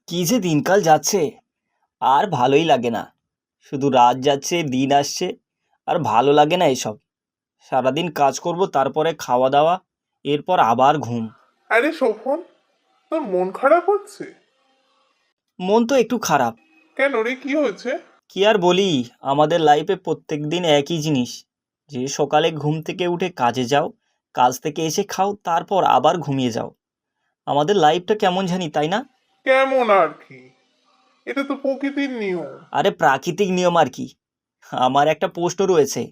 কি যে দিনকাল যাচ্ছে, আর ভালোই লাগে না। শুধু রাত যাচ্ছে, দিন আসছে, আর ভালো লাগে না এসব। সারাদিন কাজ করব, তারপরে খাওয়া দাওয়া, এরপর আবার ঘুম। আরে শোভন, তোর মন খারাপ হচ্ছে? মন তো একটু খারাপ। কেন রে, কি হয়েছে? কি আর বলি, আমাদের লাইফে প্রত্যেক দিন একই জিনিস। যে সকালে ঘুম থেকে উঠে কাজে যাও, কাজ থেকে এসে খাও, তারপর আবার ঘুমিয়ে যাও। আমাদের লাইফটা কেমন জানি, তাই না? কেমন আর কি? এটা তো প্রকৃতির নিয়ম। আরে প্রাকৃতিক নিয়ম আর কি। আমার একটা পোস্টও রয়েছে,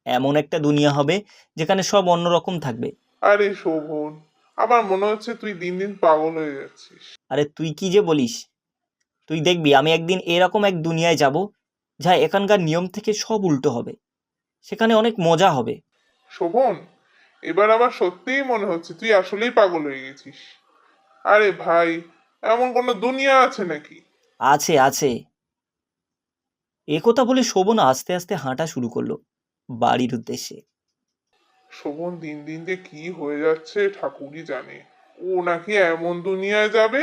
এমন একটা দুনিয়া হবে যেখানে সব অন্যরকম থাকবে। আরে শোভন, আমার মনে হচ্ছে তুই দিন দিন পাগল হয়ে যাচ্ছিস। আরে তুই কি যে বলিস! তুই দেখবি আমি একদিন এরকম এক দুনিয়ায় যাব, যা এখানকার নিয়ম থেকে সব উল্টো হবে। সেখানে অনেক মজা হবে। শোভন, এবার আবার সত্যিই মনে হচ্ছে তুই আসলেই পাগল হয়ে গেছিস। আরে ভাই, এমন কোনো দুনিয়া আছে নাকি? আছে আছে। একথা বলে শোভন আস্তে আস্তে হাঁটা শুরু করলো বাড়ির উদ্দেশ্যে। শোভন, দিন দিন যে কি হয়ে যাচ্ছে ঠাকুরই জানে। ও নাকি এমন দুনিয়ায় যাবে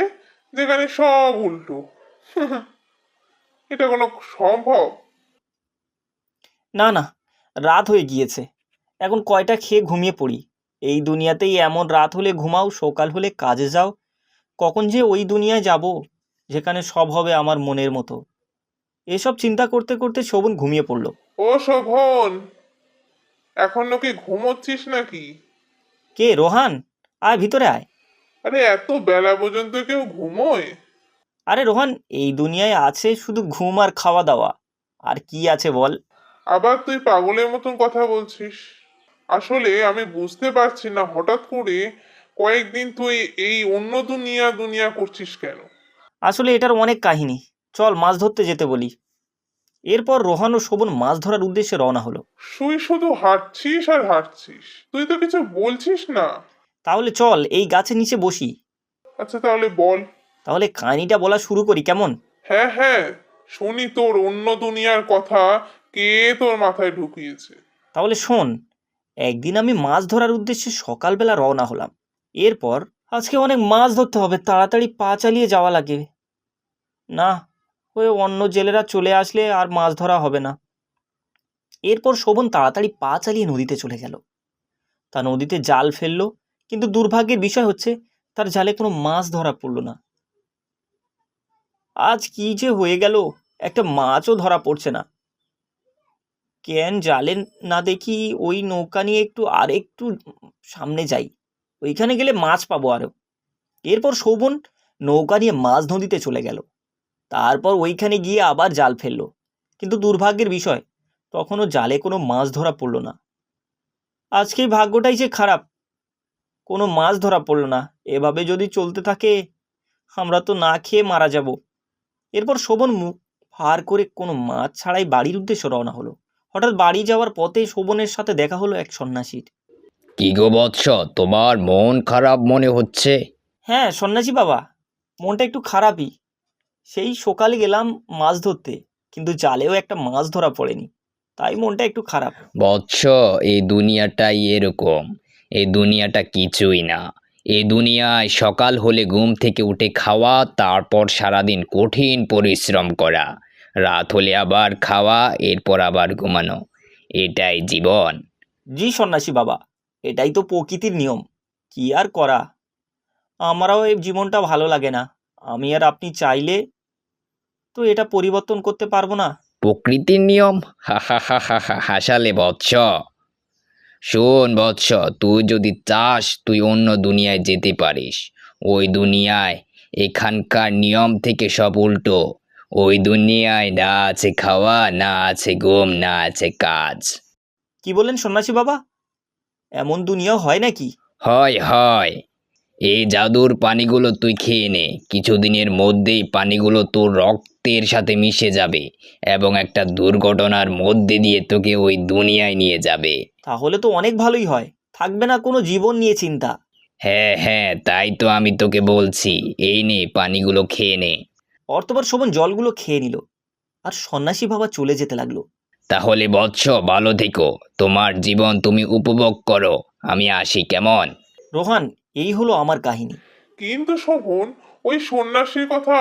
যেখানে সব উল্টো। এটা কোনো সম্ভব? না না, রাত হয়ে গিয়েছে। এখন কয়টা খেয়ে ঘুমিয়ে পড়ি। এই দুনিয়াতেই এমন রাত হলে ঘুমাও, সকাল হলে কাজে যাও। কখন যে ওই দুনিয়ায় যাব যেখানে সব হবে আমার মনের মতো। এসব চিন্তা করতে করতে শোভন ঘুমিয়ে পড়ল। ও শোভন, এখনো কি ঘুমোচ্ছিস নাকি? কে, রোহান? আয় ভিতরে আয়। আরে এত বেলা পর্যন্ত কেউ ঘুমোয়? আরে রোহান, এই দুনিয়ায় আছে শুধু ঘুম আর খাওয়া দাওয়া। আর কি আছে বল? আবার তুই পাগলের মতন কথা বলছিস। আসলে আমি বুঝতে পারছি না, হঠাৎ করে কয়েকদিন তুই এই অন্য দুনিয়া দুনিয়া করছিস কেন? আসলে এটার অনেক কাহিনী। চল মাছ ধরতে যেতে বলি। এরপর রোহান ও শোভন মাছ ধরার উদ্দেশ্যে রওনা হলো। তুই শুধু হাঁটছিস আর হাঁটছিস, তুই তো কিছু বলছিস না। তাহলে চল এই গাছের নিচে বসি। আচ্ছা তাহলে বল। তাহলে কাহিনীটা বলা শুরু করি, কেমন? হ্যাঁ হ্যাঁ, শুনি তোর অন্য দুনিয়ার কথা। কে তোর মাথায় ঢুকিয়েছে? তাহলে শোন। একদিন আমি মাছ ধরার উদ্দেশ্যে সকালবেলা রওনা হলাম। এরপর আজকে অনেক মাছ ধরতে হবে, তাড়াতাড়ি পা চালিয়ে যাওয়া লাগে। না, ওই অন্য জেলেরা চলে আসলে আর মাছ ধরা হবে না। এরপর শোভন তাড়াতাড়ি পা চালিয়ে নদীতে চলে গেল। তা নদীতে জাল ফেললো, কিন্তু দুর্ভাগ্যের বিষয় হচ্ছে তার জালে কোনো মাছ ধরা পড়লো না। আজ কি যে হয়ে গেল, একটা মাছও ধরা পড়ছে না। কেন জালে না দেখি ওই নৌকা নিয়ে একটু সামনে যাই, ওইখানে গেলে মাছ পাবো আরো। এরপর শোভন নৌকা নিয়ে মাছ নদীতে চলে গেল। তারপর ওইখানে গিয়ে আবার জাল ফেললো, কিন্তু দুর্ভাগ্যের বিষয় তখনও জালে কোনো মাছ ধরা পড়লো না। আজকেই ভাগ্যটাই যে খারাপ, কোনো মাছ ধরা পড়লো না। এভাবে যদি চলতে থাকে আমরা তো না খেয়ে মারা যাব। এরপর শোভন মুখ ভার করে কোনো মাছ ছাড়াই বাড়ির উদ্দেশ্যে রওনা হলো। হঠাৎ বাড়ি যাওয়ার পথে শোভনের সাথে দেখা হলো এক সন্ন্যাসীর। কি গো বৎস, তোমার মন খারাপ মনে হচ্ছে? হ্যাঁ সন্ন্যাসী বাবা, মনটা একটু খারাপই। সেই সকালে গেলাম মাছ ধরতে, কিন্তু জালেও একটা মাছ ধরা পড়েনি, তাই মনটা একটু খারাপ। বৎস, এই দুনিয়াটাই এরকম। এই দুনিয়াটা কিছুই না। এই দুনিয়ায় সকাল হলে ঘুম থেকে উঠে খাওয়া, তারপর সারাদিন কঠিন পরিশ্রম করা, রাত হলে আবার খাওয়া, এরপর আবার ঘুমানো। এটাই জীবন। জি সন্ন্যাসী বাবা, এটাই তো প্রকৃতির নিয়ম। কি আর করা, আমারও এই জীবনটা ভালো লাগে না। আমি আর আপনি চাইলে তো এটা পরিবর্তন করতে পারবো না। প্রকৃতির নিয়ম? হা হা হা হা হা, হাসালে বৎস। শোন বৎস, তুই যদি চাস তুই অন্য দুনিয়ায় যেতে পারিস। ওই দুনিয়ায় এখানকার নিয়ম থেকে সব উল্টো। ওই দুনিয়ায় না আছে খাওয়া, না আছে ঘুম, না আছে কাজ। কি বললেন সন্ন্যাসী বাবা? এমন দুনিয়াও হয় নাকি? হয় হয়। এই জাদুর পানিগুলো তুই খেয়ে নে, কিছুদিনের মধ্যেই পানিগুলো তোর রক্তের সাথে মিশে যাবে এবং একটা দুর্ঘটনার মধ্যে দিয়ে তোকে ওই দুনিয়ায় নিয়ে যাবে। তাহলে তো অনেক ভালোই হয়, থাকবে না কোনো জীবন নিয়ে চিন্তা। হ্যাঁ হ্যাঁ, তাই তো আমি তোকে বলছি। এই নে, পানিগুলো খেয়ে নে। অর্থপর শোভন জলগুলো খেয়ে নিল, আর সন্ন্যাসী বাবা চলে যেতে লাগলো। তাহলে বৎস, ভালো থেকো। তোমার জীবন তুমি উপভোগ করো। আমি আসি, কেমন? রোহান, এই হলো আমার কাহিনী। কিন্তু শোভন, ও ওই সন্ন্যাসীর কথা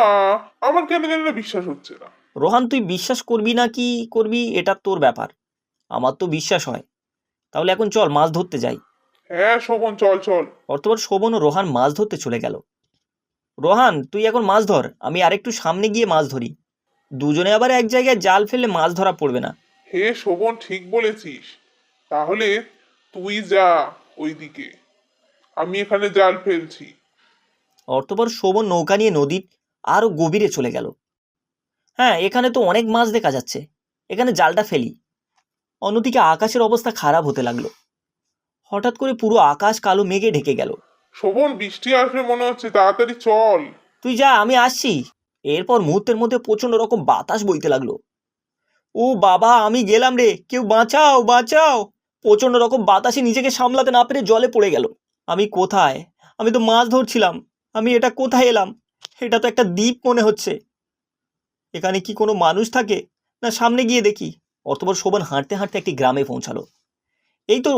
আমার কেন জানি না বিশ্বাস হচ্ছে না। রোহান, তুই বিশ্বাস করবি না কি করবি এটা তোর ব্যাপার, আমার তো বিশ্বাস হয়। তাহলে এখন চল মাছ ধরতে যাই। হ্যাঁ শোভন, চল চল। অতঃপর শোভন ও রোহান মাছ ধরতে চলে গেল। রোহান, তুই এখন মাছ ধর, আমি আরেকটু সামনে গিয়ে মাছ ধরি। দুজনে আবার এক জায়গায় জাল ফেললে মাছ ধরা পড়বে না। হে শোভন, ঠিক বলেছিস। তাহলে তুই যা ওইদিকে, আমি এখানে জাল ফেলছি। অতঃপর শোভন নৌকা নিয়ে নদীর আরো গভীরে চলে গেল। হ্যাঁ, এখানে তো অনেক মাছ দেখা যাচ্ছে, এখানে জালটা ফেলি। অন্যদিকে আকাশের অবস্থা খারাপ হতে লাগলো। হঠাৎ করে পুরো আকাশ কালো মেঘে ঢেকে গেল। শোভন, বৃষ্টি আসবে মনে হচ্ছে, তাড়াতাড়ি চল। তুই যা, আমি আসছি। এরপর মুহূর্তের মধ্যে প্রচন্ড রকম বাতাস বইতে লাগলো। ও বাবা, আমি গেলাম রে, কেউ বাঁচাও বাঁচাও! প্রচন্ড রকম বাতাসে নিজেকে সামলাতে না পেরে জলে পড়ে গেল। আমি কোথায়? আমি তো মাছ ধরছিলাম। আমি এটা কোথায় এলাম? এটা তো একটা দ্বীপ মনে হচ্ছে। এখানে কি কোনো মানুষ থাকে? না, সামনে গিয়ে দেখি। অতঃপর শোভন হাঁটতে হাঁটতে একটি গ্রামে পৌঁছালো। এই তো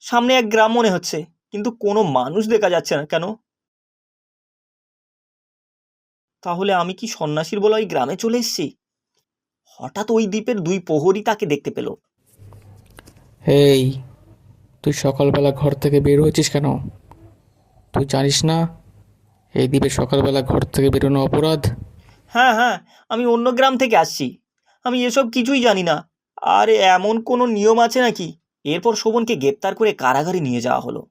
সামনে এক গ্রাম মনে হচ্ছে, কিন্তু কোনো মানুষ দেখা যাচ্ছে না কেন? তাহলে আমি কি সন্ন্যাসীর বলা ওই গ্রামে চলে এসেছি? হঠাৎ ওই দ্বীপের দুই প্রহরী তাকে দেখতে পেল। এই, তুই সকালবেলা ঘর থেকে বের হয়েছিস কেন? তুই জানিস না এই দ্বীপে সকালবেলা ঘর থেকে বেরোনো অপরাধ? হ্যাঁ হ্যাঁ, আমি অন্য গ্রাম থেকে আসছি। আমি এসব কিছুই জানি না। আর এমন কোনো নিয়ম আছে নাকি? এরপর শোভনকে গ্রেপ্তার করে কারাগারে নিয়ে যাওয়া হলো।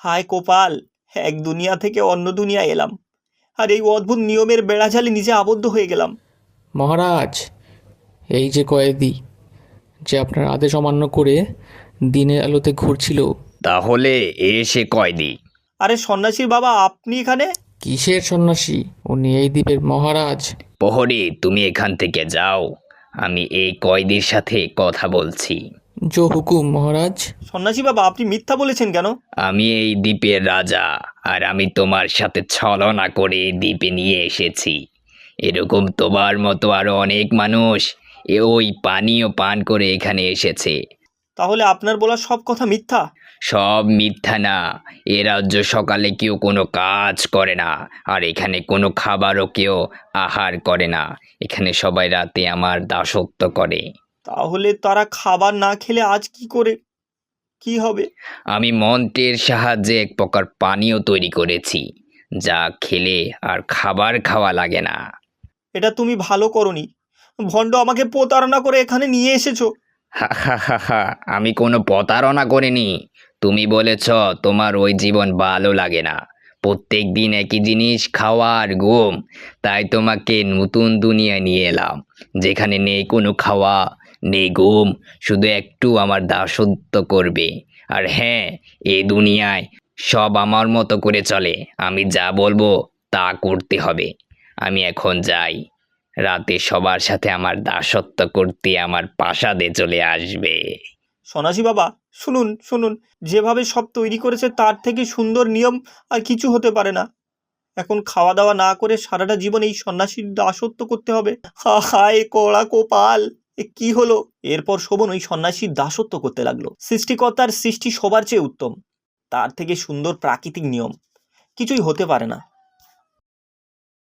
হায় কপাল, এক দুনিয়া থেকে অন্য দুনিয়া এলাম, আর এই অদ্ভুত নিয়মের বেড়াজালে নিজে আবদ্ধ হয়ে গেলাম। মহারাজ, এই যে কয়েদি, যে আপনার আদেশ অমান্য করে দিনের আলোতে ঘুরছিল। তাহলে সে কয়দি? আরে সন্ন্যাসীর বাবা, আপনি এখানে? কিসের সন্ন্যাসী? উনি এই দ্বীপের মহারাজ। প্রহরী, তুমি এখান থেকে যাও, আমি এই কয়দির সাথে কথা বলছি। জো হুকুম মহারাজ। সন্ন্যাসী বাবা, আপনি মিথ্যা বলেছেন কেন? আমি এই দ্বীপের রাজা, আর আমি তোমার সাথে ছলনা করে এই দ্বীপে নিয়ে এসেছি। এরকম তোমার মতো আরো অনেক মানুষ ওই পানীয় পান করে এখানে এসেছে। তাহলে আপনার বলা সব কথা মিথ্যা? সব মিথ্যা না। এ রাজ্য সকালে কেউ কোনো কাজ করে না, আর এখানে কোনো খাবারও কেউ আহার করে না। এখানে সবাই রাতে আমার দাসত্ব করে। তাহলে তারা খাবার না খেলে আজ কি হবে? আমি মন্ত্রের সাহায্যে এক প্রকার পানীয় তৈরি করেছি, যা খেলে আর খাবার খাওয়া লাগে না। এটা তুমি ভালো করনি। ভণ্ড, আমাকে প্রতারণা করে এখানে নিয়ে এসেছো। হা হা হা হা, আমি কোনো প্রতারণা করিনি। তুমি বলেছ তোমার ওই জীবন ভালো লাগে না, প্রত্যেক দিন একই জিনিস খাওয়া আর ঘুম। তাই তোমাকে নতুন দুনিয়ায় নিয়ে এলাম, যেখানে নেই কোনো খাওয়া, নেই ঘুম, শুধু একটু আমার দাসত্ব করবে। আর হ্যাঁ, এই দুনিয়ায় সব আমার মতো করে চলে। আমি যা বলবো তা করতে হবে। আমি এখন যাই, রাতে সবার সাথে আমার দাসত্ব করতে আমার প্রাসাদে চলে আসবে। সন্ন্যাসী বাবা, শুনুন শুনুন, যেভাবে সব তৈরি করেছে তার থেকে সুন্দর নিয়ম আর কিছু হতে পারে না। এখন খাওয়া দাওয়া না করে সারাটা জীবন এই সন্ন্যাসীর দাসত্ব করতে হবে। হায় কড়া কপাল, এ কি হলো? এরপর শোভন ওই সন্ন্যাসীর দাসত্ব করতে লাগলো। সৃষ্টিকর্তার সৃষ্টি সবার চেয়ে উত্তম, তার থেকে সুন্দর প্রাকৃতিক নিয়ম কিছুই হতে পারে না।